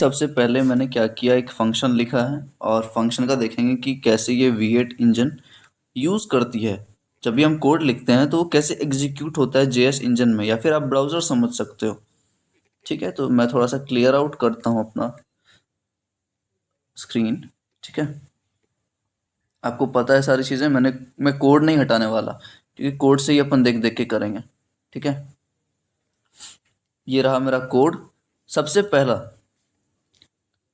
सबसे पहले मैंने क्या किया, एक फंक्शन लिखा है और फंक्शन का देखेंगे कि कैसे ये V8 इंजन यूज़ करती है। जब भी हम कोड लिखते हैं तो वो कैसे एग्जीक्यूट होता है JS इंजन में, या फिर आप ब्राउज़र समझ सकते हो। ठीक है, तो मैं थोड़ा सा क्लियर आउट करता हूँ अपना स्क्रीन। ठीक है, आपको पता है सारी चीज़ें, मैं कोड नहीं हटाने वाला क्योंकि कोड से ही अपन देख देख के करेंगे। ठीक है, ये रहा मेरा कोड। सबसे पहला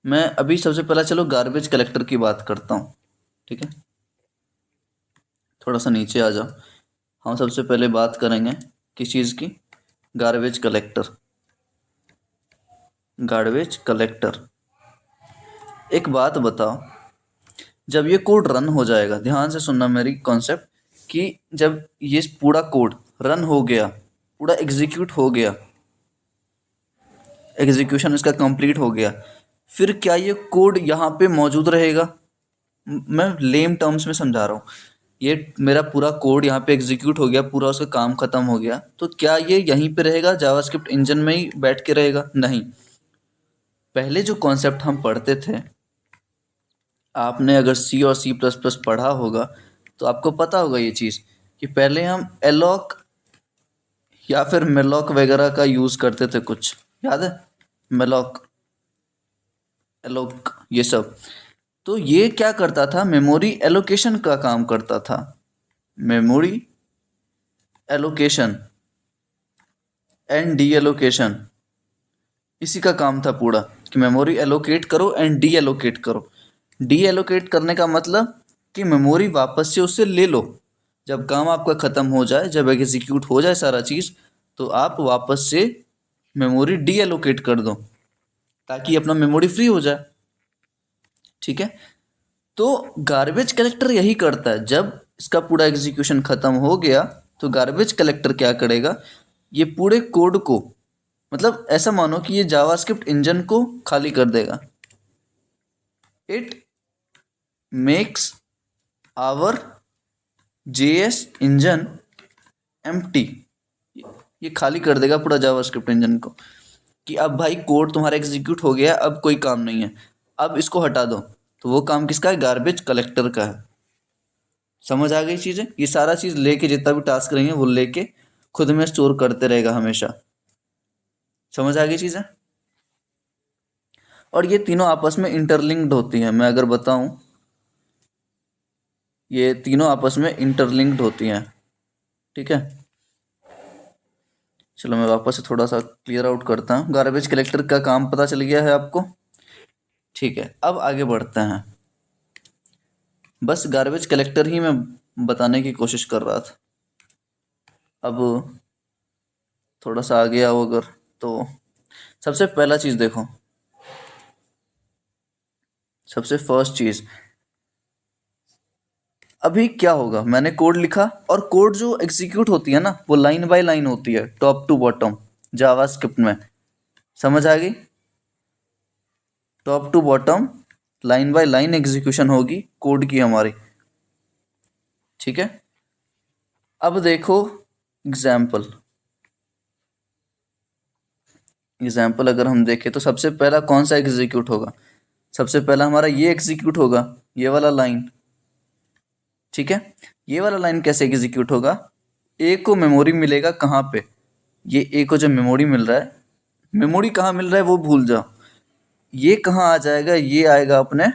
सबसे पहला चलो गार्बेज कलेक्टर की बात करता हूँ। ठीक है, थोड़ा सा नीचे आ जाओ। हम सबसे पहले बात करेंगे किस चीज़ की, गार्बेज कलेक्टर। गार्बेज कलेक्टर, एक बात बताओ, जब ये कोड रन हो जाएगा, ध्यान से सुनना मेरी कॉन्सेप्ट, कि जब ये पूरा कोड रन हो गया, पूरा एग्जीक्यूट हो गया, एग्जीक्यूशन इसका कंप्लीट हो गया, फिर क्या ये कोड यहाँ पे मौजूद रहेगा? मैं लेम टर्म्स में समझा रहा हूँ। ये मेरा पूरा कोड यहाँ पे एग्जीक्यूट हो गया, पूरा उसका काम खत्म हो गया, तो क्या ये यहीं पे रहेगा, जावास्क्रिप्ट इंजन में ही बैठ के रहेगा? नहीं। पहले जो कॉन्सेप्ट हम पढ़ते थे, आपने अगर सी और C++ पढ़ा होगा तो आपको पता होगा ये चीज़, कि पहले हम एलॉक या फिर मेलॉक वगैरह का यूज़ करते थे। कुछ याद है? मेलॉक, एलॉक, ये सब। तो ये क्या करता था, मेमोरी एलोकेशन का काम करता था। Memory allocation and D allocation, इसी का काम था पूरा, कि मेमोरी एलोकेट करो एंड डी एलोकेट करो। डी एलोकेट करने का मतलब कि मेमोरी वापस से उससे ले लो। जब काम आपका ख़त्म हो जाए, जब एग्जीक्यूट हो जाए सारा चीज़, तो आप वापस से मेमोरी डी एलोकेट कर दो ताकि अपना मेमोरी फ्री हो जाए। ठीक है, तो गार्बेज कलेक्टर यही करता है। जब इसका पूरा एग्जीक्यूशन ख़त्म हो गया तो गार्बेज कलेक्टर क्या करेगा, ये पूरे कोड को, मतलब ऐसा मानो कि ये जावास्क्रिप्ट इंजन को खाली कर देगा। It makes our JS engine empty, ये खाली कर देगा पूरा जावास्क्रिप्ट इंजन को, कि अब भाई कोड तुम्हारा एग्जीक्यूट हो गया, अब कोई काम नहीं है, अब इसको हटा दो। तो वो काम किसका है? गार्बेज कलेक्टर का है। समझ आ गई चीज़ें? ये सारा चीज़ लेके, जितना भी टास्क रहेंगे वो लेके खुद में स्टोर करते रहेगा हमेशा। समझ आ गई चीज़ें? और ये तीनों आपस में इंटरलिंक्ड होती हैं। मैं अगर बताऊं, ये तीनों आपस में इंटरलिंक्ड होती हैं। ठीक है, चलो मैं वापस से थोड़ा सा क्लियर आउट करता हूँ। गार्बेज कलेक्टर का काम पता चल गया है आपको? ठीक है, अब आगे बढ़ते हैं। बस गार्बेज कलेक्टर ही मैं बताने की कोशिश कर रहा था। अब थोड़ा सा आगे आओ अगर, तो सबसे पहला चीज़ देखो, सबसे फर्स्ट चीज़, अभी क्या होगा, मैंने कोड लिखा और कोड जो एग्जीक्यूट होती है ना, वो लाइन बाय लाइन होती है, टॉप टू बॉटम, जावास्क्रिप्ट में। समझ आ गई? Top to bottom, line by line execution होगी कोड की हमारी। ठीक है, अब देखो एग्जाम्पल। एग्जाम्पल अगर हम देखें तो सबसे पहला कौन सा एग्जीक्यूट होगा? सबसे पहला हमारा ये एग्जीक्यूट होगा, ये वाला लाइन। ठीक है, ये वाला लाइन कैसे एग्जीक्यूट होगा? ए को मेमोरी मिलेगा कहाँ पे? ये ए को जब मेमोरी मिल रहा है, मेमोरी कहाँ मिल रहा है वो भूल जाओ, ये कहाँ आ जाएगा? ये आएगा अपने,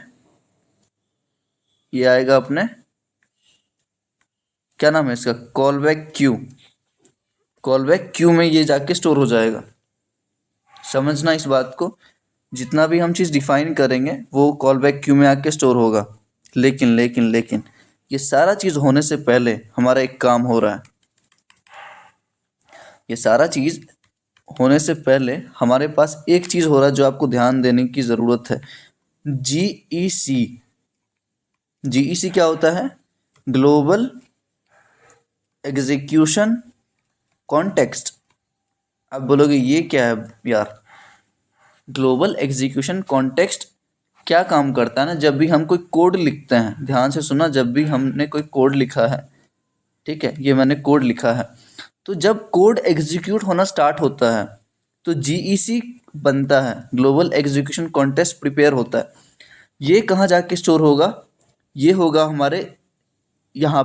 ये आएगा अपने, क्या नाम है इसका, call back Q. Call back Q में ये जाके स्टोर हो जाएगा। समझना इस बात को, जितना भी हम चीज़ डिफाइन करेंगे वो कॉल बैक क्यू में आके स्टोर होगा। लेकिन लेकिन लेकिन ये सारा चीज़ होने से पहले हमारा एक काम हो रहा है। ये सारा चीज़ होने से पहले हमारे पास एक चीज़ हो रहा है जो आपको ध्यान देने की ज़रूरत है। GEC। GEC क्या होता है? Global execution context. आप बोलोगे ये क्या है यार? ग्लोबल एग्जीक्यूशन कॉन्टेक्स्ट क्या काम करता है ना, जब भी हम कोई कोड लिखते हैं, ध्यान से सुना, जब भी हमने कोई कोड लिखा है, ठीक है, ये मैंने कोड लिखा है, तो जब कोड एग्जीक्यूट होना स्टार्ट होता है तो GEC बनता है, ग्लोबल एग्जीक्यूशन कॉन्टेस्ट प्रिपेयर होता है, ये कहाँ जाके स्टोर होगा? ये होगा हमारे यहाँ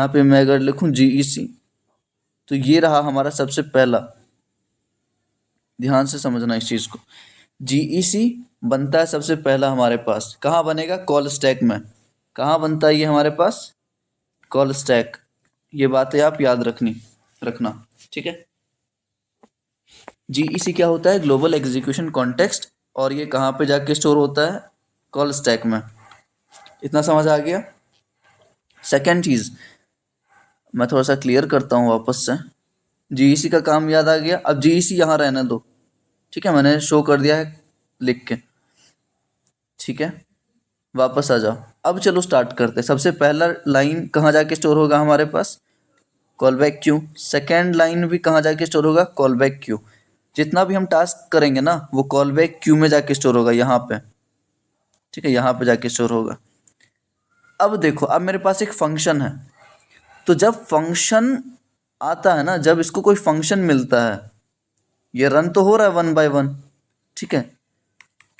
पे मैं अगर लिखूँ जीईसी, तो ये रहा हमारा सबसे पहला, ध्यान से समझना इस चीज़ को। जीईसी बनता है सबसे पहला हमारे पास, कहाँ बनेगा? कॉल स्टैक में। कहाँ बनता है ये हमारे पास? Call stack. ये बातें आप याद रखना, ठीक है। जीईसी क्या होता है? ग्लोबल एग्जीक्यूशन कॉन्टेक्स्ट, और ये कहाँ पे जाके स्टोर होता है? कॉल स्टैक में। इतना समझ आ गया? सेकेंड चीज़ मैं थोड़ा सा क्लियर करता हूँ वापस से। जीईसी का काम याद आ गया। अब जीईसी यहाँ रहने दो, ठीक है, मैंने शो कर दिया है लिख के, ठीक है। वापस आ जाओ। अब चलो स्टार्ट करते हैं। सबसे पहला लाइन कहाँ जाके स्टोर होगा हमारे पास? Call back queue. Second line भी कहाँ जाके स्टोर होगा? Call back queue. जितना भी हम टास्क करेंगे ना, वो कॉल बैक क्यू में जाके स्टोर होगा, यहाँ पे, ठीक है, यहाँ पे जाके स्टोर होगा। अब देखो, अब मेरे पास एक फंक्शन है, तो जब फंक्शन आता है ना, जब इसको कोई फंक्शन मिलता है, ये रन तो हो रहा है 1 बाय 1, ठीक है।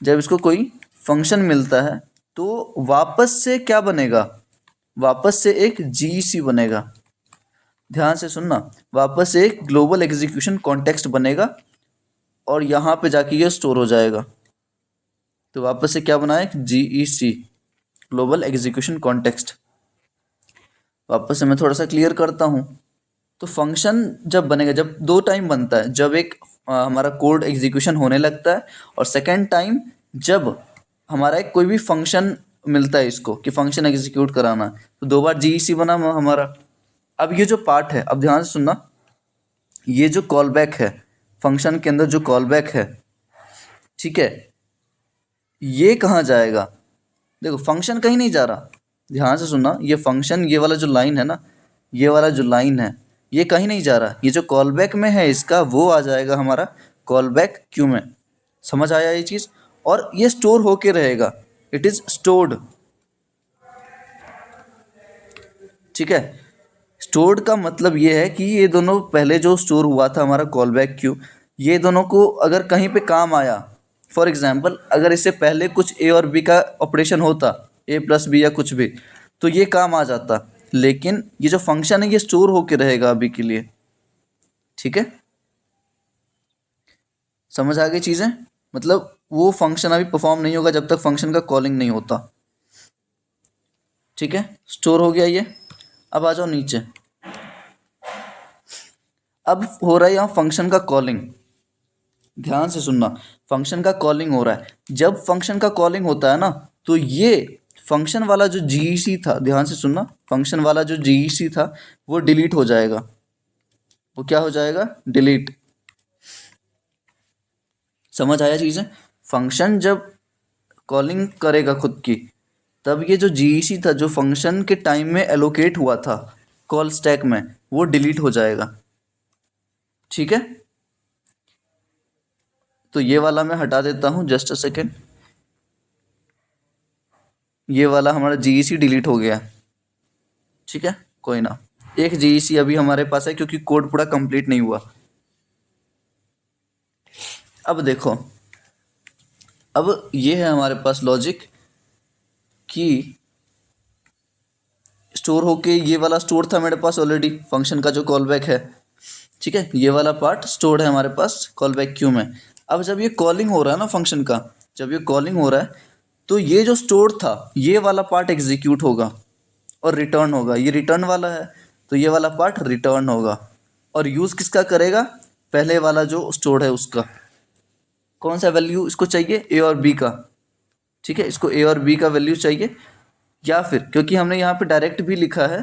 जब इसको कोई फंक्शन मिलता है तो वापस से क्या बनेगा? वापस से एक जीईसी बनेगा। ध्यान से सुनना, वापस से एक ग्लोबल एग्जीक्यूशन कॉन्टेक्स्ट बनेगा और यहाँ पे जाके ये स्टोर हो जाएगा। तो वापस से क्या बना है? GEC, global execution context. वापस से मैं थोड़ा सा क्लियर करता हूँ। तो फंक्शन जब बनेगा, जब दो टाइम बनता है, जब एक हमारा कोड एग्जीक्यूशन होने लगता है, और सेकेंड टाइम जब हमारा एक कोई भी फंक्शन मिलता है इसको कि फंक्शन एग्जीक्यूट कराना है, तो दो बार जीईसी बना हमारा। अब ये जो पार्ट है, अब ध्यान से सुनना, ये जो कॉल बैक है, फंक्शन के अंदर जो कॉल बैक है, ठीक है, ये कहाँ जाएगा? देखो फंक्शन कहीं नहीं जा रहा, ध्यान से सुनना, ये फंक्शन, ये वाला जो लाइन है ना, ये वाला जो लाइन है, ये कहीं नहीं जा रहा। ये जो कॉल बैक में है इसका, वो आ जाएगा हमारा कॉल बैक क्यू में। समझ आया ये चीज़? और ये स्टोर होके रहेगा, इट इज़ स्टोर्ड, ठीक है। स्टोर्ड का मतलब ये है कि ये दोनों पहले जो स्टोर हुआ था हमारा कॉल बैक क्यू, ये दोनों को अगर कहीं पे काम आया, फॉर एग्जांपल अगर इससे पहले कुछ ए और बी का ऑपरेशन होता, ए प्लस बी या कुछ भी, तो ये काम आ जाता। लेकिन ये जो फंक्शन है ये स्टोर होके रहेगा अभी के लिए, ठीक है। समझ आ गई चीज़ें? मतलब वो फंक्शन अभी परफॉर्म नहीं होगा जब तक फंक्शन का कॉलिंग नहीं होता, ठीक है। स्टोर हो गया ये। अब आ जाओ नीचे। अब हो रहा है यहाँ फंक्शन का कॉलिंग। ध्यान से सुनना, फंक्शन का कॉलिंग हो रहा है। जब फंक्शन का कॉलिंग होता है ना, तो ये फंक्शन वाला जो जीईसी था, ध्यान से सुनना, फंक्शन वाला जो जीईसी था वो डिलीट हो जाएगा। वो क्या हो जाएगा? डिलीट। समझ आया चीज़ें? फंक्शन जब कॉलिंग करेगा खुद की, तब ये जो जीईसी था, जो फंक्शन के टाइम में एलोकेट हुआ था कॉल स्टैक में, वो डिलीट हो जाएगा, ठीक है। तो ये वाला मैं हटा देता हूँ, जस्ट अ सेकेंड। ये वाला हमारा जीईसी डिलीट हो गया, ठीक है, कोई ना। एक जीईसी अभी हमारे पास है क्योंकि कोड पूरा कंप्लीट नहीं हुआ। अब देखो, अब ये है हमारे पास लॉजिक कि स्टोर होके, ये वाला स्टोर था मेरे पास ऑलरेडी, फंक्शन का जो कॉल बैक है, ठीक है, ये वाला पार्ट स्टोर्ड है हमारे पास कॉल बैक क्यू में। अब जब ये कॉलिंग हो रहा है ना फंक्शन का, जब ये कॉलिंग हो रहा है, तो ये जो स्टोर था ये वाला पार्ट एग्जीक्यूट होगा और रिटर्न होगा। ये रिटर्न वाला है, तो ये वाला पार्ट रिटर्न होगा। और यूज़ किसका करेगा? पहले वाला जो स्टोर है उसका। कौन सा वैल्यू इसको चाहिए? ए और बी का, ठीक है, इसको ए और बी का वैल्यू चाहिए। या फिर क्योंकि हमने यहाँ पे डायरेक्ट भी लिखा है,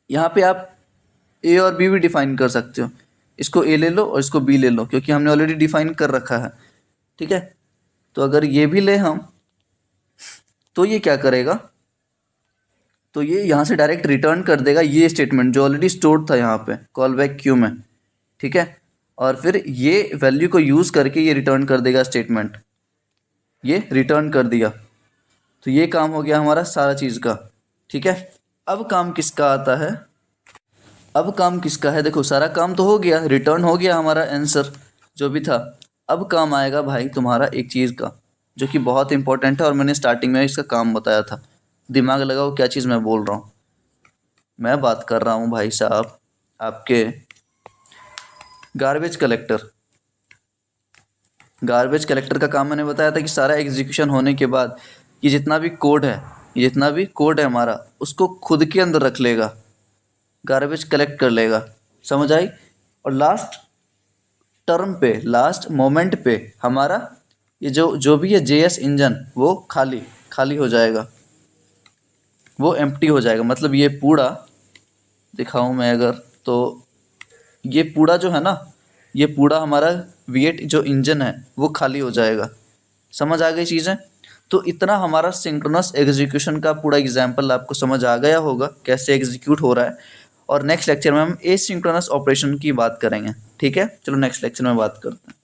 यहाँ पे आप ए और बी भी डिफाइन कर सकते हो। इसको ए ले लो और इसको बी ले लो, क्योंकि हमने ऑलरेडी डिफाइन कर रखा है, ठीक है। तो अगर ये भी ले हम, तो ये क्या करेगा? तो ये यहाँ से डायरेक्ट रिटर्न कर देगा ये स्टेटमेंट जो ऑलरेडी स्टोर्ड था यहाँ पे कॉल बैक क्यू में, ठीक है। और फिर ये वैल्यू को यूज़ करके ये रिटर्न कर देगा स्टेटमेंट, ये रिटर्न कर दिया। तो ये काम हो गया हमारा सारा चीज़ का, ठीक है। अब काम किसका आता है? अब काम किसका है? देखो सारा काम तो हो गया, रिटर्न हो गया हमारा आंसर, जो भी था। अब काम आएगा भाई तुम्हारा एक चीज़ का, जो कि बहुत इंपॉर्टेंट है और मैंने स्टार्टिंग में इसका काम बताया था। दिमाग लगाओ क्या चीज़ मैं बोल रहा हूँ। मैं बात कर रहा हूँ भाई साहब आपके गार्बेज कलेक्टर। गार्बेज कलेक्टर का काम मैंने बताया था कि सारा एग्जीक्यूशन होने के बाद ये जितना भी कोड है, ये जितना भी कोड है हमारा, उसको खुद के अंदर रख लेगा, गार्बेज कलेक्ट कर लेगा। समझ आई? और लास्ट टर्म पे, लास्ट मोमेंट पे हमारा ये जो जो भी है जेएस इंजन, वो खाली खाली हो जाएगा, वो एम्प्टी हो जाएगा। मतलब ये पूरा दिखाऊं मैं अगर, तो ये पूरा जो है ना, ये पूरा हमारा V8 जो इंजन है वो खाली हो जाएगा। समझ आ गई चीज़ें? तो इतना हमारा सिंक्रोनस एग्जीक्यूशन का पूरा एग्जाम्पल आपको समझ आ गया होगा कैसे एग्जीक्यूट हो रहा है। और नेक्स्ट लेक्चर में हम एसिंक्रोनस ऑपरेशन की बात करेंगे। ठीक है, चलो नेक्स्ट लेक्चर में बात करते हैं।